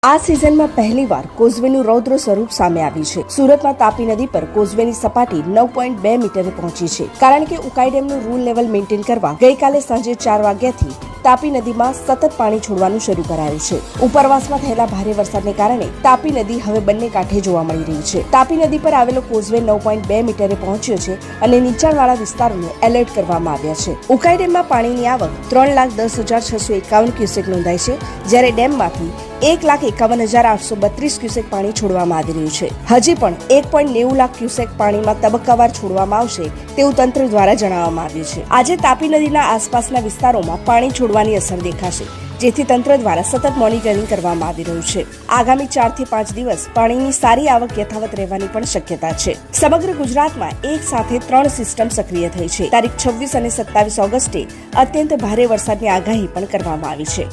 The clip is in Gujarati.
આ સિઝનમાં પહેલીવાર કોઝવેનું રૌદ્ર સ્વરૂપ સામે આવ્યું છે. સુરતમાં તાપી નદી પર કોઝવેની સપાટી 9.2 મીટરે પહોંચી છે, કારણ કે ઉકાઈ ડેમનું રૂલ લેવલ મેન્ટેન કરવા ગઈકાલે સાંજે 4 વાગ્યાથી તાપી નદીમાં સતત પાણી છોડવાનું શરૂ કરાયું છે. ઉપરવાસમાં થયેલા ભારે વરસાદને કારણે તાપી નદી હવે બંને કાંઠે જોવા મળી રહી છે. તાપી નદી પર આવેલો કોઝવે 9.2 મીટરે પહોંચ્યો છે અને નીચાણવાળા વિસ્તારોને એલર્ટ કરવામાં આવ્યા છે. ઉકાઈ ડેમમાં પાણીની આવક 3,10,651 ક્યુસેક નોંધાઈ છે, જ્યારે ડેમમાંથી 1,51,832 ક્યુસેક પાણી છોડવામાં આવી રહ્યું છે. હજી પણ 1.90 લાખ ક્યુસેક પાણીમાં તબક્કાવાર છોડવામાં આવશે તેવું તંત્ર દ્વારા જણાવવામાં આવ્યું છે. આજે તાપી નદીના આસપાસના વિસ્તારોમાં પાણી છોડવાની અસર દેખાશે, જેથી તંત્ર દ્વારા સતત મોનિટરિંગ કરવામાં આવી રહ્યું છે. આગામી 4 થી 5 દિવસ પાણીની સારી આવક યથાવત રહેવાની પણ શક્યતા છે. સમગ્ર ગુજરાતમાં એક સાથે 3 સિસ્ટમ સક્રિય થઈ છે. તારીખ 26 અને 27 ઓગસ્ટે અત્યંત ભારે વરસાદની આગાહી પણ કરવામાં આવી છે.